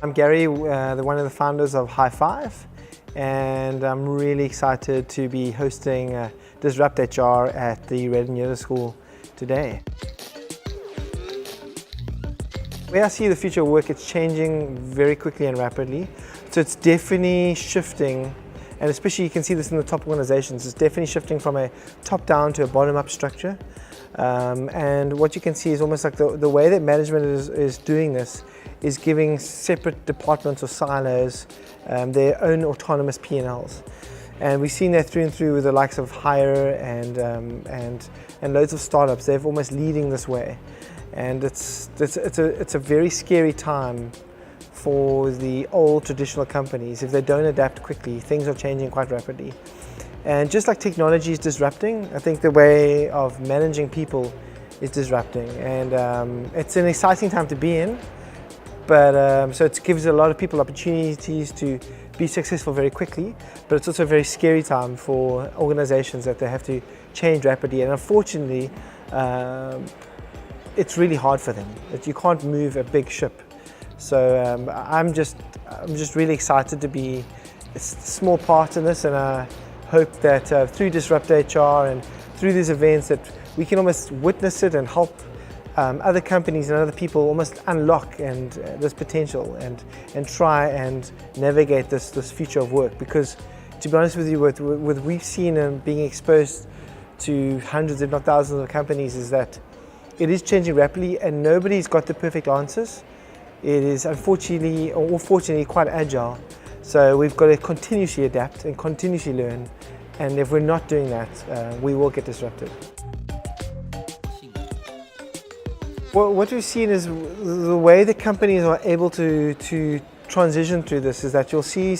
I'm Gary, one of the founders of Hi5, and I'm really excited to be hosting Disrupt HR at the Rethinking School today. Where I see the future of work, it's changing very quickly and rapidly. So it's definitely shifting, and especially you can see this in the top organizations, it's definitely shifting from a top-down to a bottom-up structure. And what you can see is almost like the way that management is doing this is giving separate departments or silos their own autonomous P&Ls. And we've seen that through and through with the likes of Hire and loads of startups. They're almost leading this way. And it's a very scary time for the old traditional companies. If they don't adapt quickly, things are changing quite rapidly. And just like technology is disrupting, I think the way of managing people is disrupting. And it's an exciting time to be in, but so it gives a lot of people opportunities to be successful very quickly, but it's also a very scary time for organizations that they have to change rapidly. And unfortunately, it's really hard for them. You can't move a big ship. So I'm just really excited to be a small part in this, and I hope that through Disrupt HR and through these events that we can almost witness it and help other companies and other people almost unlock this potential and try and navigate this future of work. Because to be honest with you, with we've seen and being exposed to hundreds if not thousands of companies is that it is changing rapidly and nobody's got the perfect answers. It is unfortunately or fortunately quite agile. So we've got to continuously adapt and continuously learn. And if we're not doing that, we will get disrupted. Well, what we've seen is the way the companies are able to transition through this is that you'll see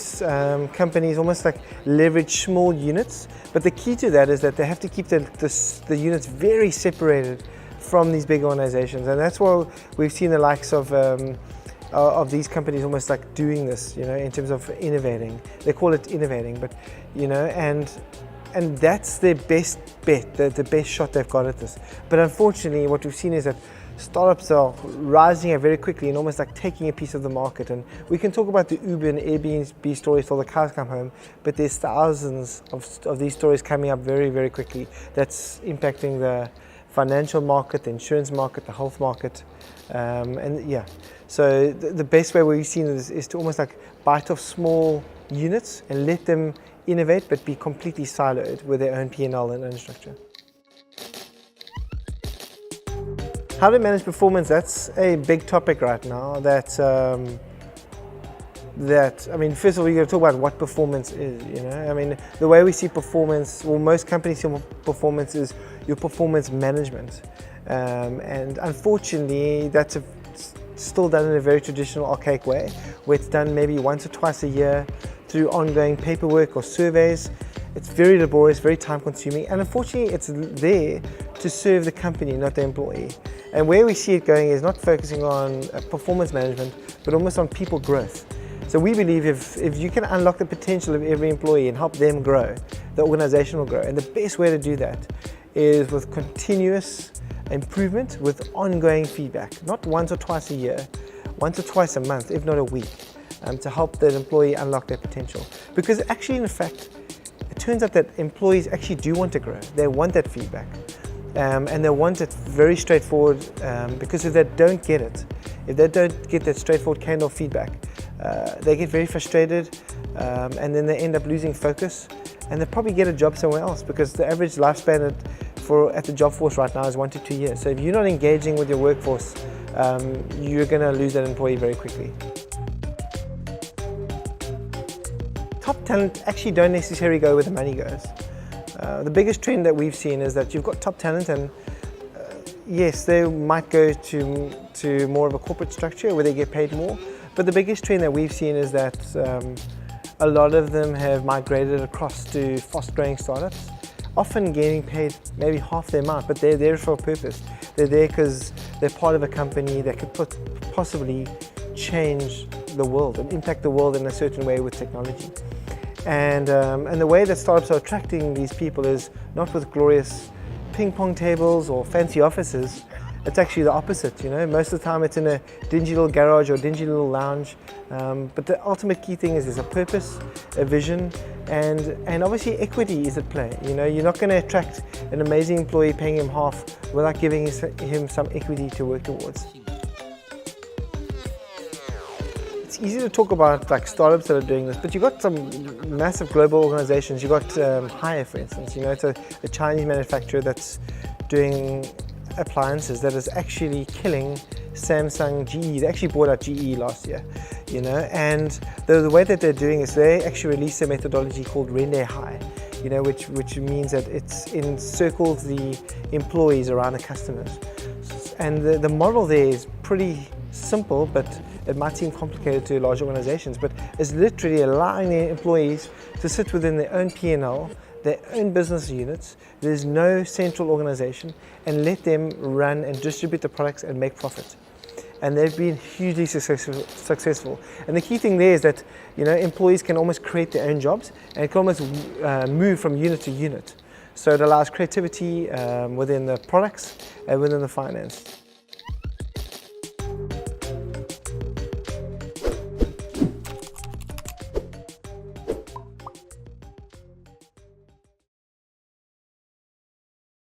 companies almost like leverage small units. But the key to that is that they have to keep the units very separated from these big organizations, and that's why we've seen the likes of these companies almost like doing this, in terms of innovating. They call it innovating, but and that's their best bet, the best shot they've got at this. But unfortunately, what we've seen is that startups are rising very quickly and almost like taking a piece of the market. And we can talk about the Uber and Airbnb stories till the cows come home, but there's thousands of these stories coming up very, very quickly that's impacting the financial market, the insurance market, the health market, and yeah. So the best way we've seen this is to almost like bite off small units and let them innovate, but be completely siloed with their own P&L and own structure. How to manage performance, that's a big topic right now. I mean, first of all, you've got to talk about what performance is, I mean, the way we see performance, well, most companies see performance is your performance management. And unfortunately, that's still done in a very traditional, archaic way, where it's done maybe once or twice a year through ongoing paperwork or surveys. It's very laborious, very time-consuming, and unfortunately, it's there to serve the company, not the employee. And where we see it going is not focusing on performance management, but almost on people growth. So we believe if you can unlock the potential of every employee and help them grow, the organization will grow. And the best way to do that is with continuous improvement, with ongoing feedback, not once or twice a year, once or twice a month, if not a week, to help that employee unlock their potential. Because actually, in fact, it turns out that employees actually do want to grow. They want that feedback. And they want it very straightforward, because if they don't get it, if they don't get that straightforward kind of feedback, they get very frustrated, and then they end up losing focus, and they probably get a job somewhere else, because the average lifespan at the job force right now is 1 to 2 years. So if you're not engaging with your workforce, you're going to lose that employee very quickly. Top talent actually don't necessarily go where the money goes. The biggest trend that we've seen is that you've got top talent, and yes, they might go to more of a corporate structure where they get paid more. But the biggest trend that we've seen is that a lot of them have migrated across to fast-growing startups, often getting paid maybe half the amount, but they're there for a purpose. They're there because they're part of a company that could possibly change the world and impact the world in a certain way with technology. And the way that startups are attracting these people is not with glorious ping pong tables or fancy offices, it's actually the opposite. Most of the time it's in a dingy little garage or dingy little lounge. But the ultimate key thing is there's a purpose, a vision, and obviously equity is at play. You're not going to attract an amazing employee paying him half without giving him some equity to work towards. It's easy to talk about like startups that are doing this, but you've got some massive global organizations. You've got Hi5, for instance. It's a Chinese manufacturer that's doing appliances that is actually killing Samsung, GE. They actually bought out GE last year, and the way that they're doing is they actually released a methodology called Rende High, which means that it's encircles the employees around the customers. And the model there is pretty simple, but it might seem complicated to large organizations, but it's literally allowing their employees to sit within their own P&L, their own business units. There's no central organization, and let them run and distribute the products and make profit. And they've been hugely successful. And the key thing there is that employees can almost create their own jobs, and it can almost move from unit to unit. So it allows creativity within the products and within the finance.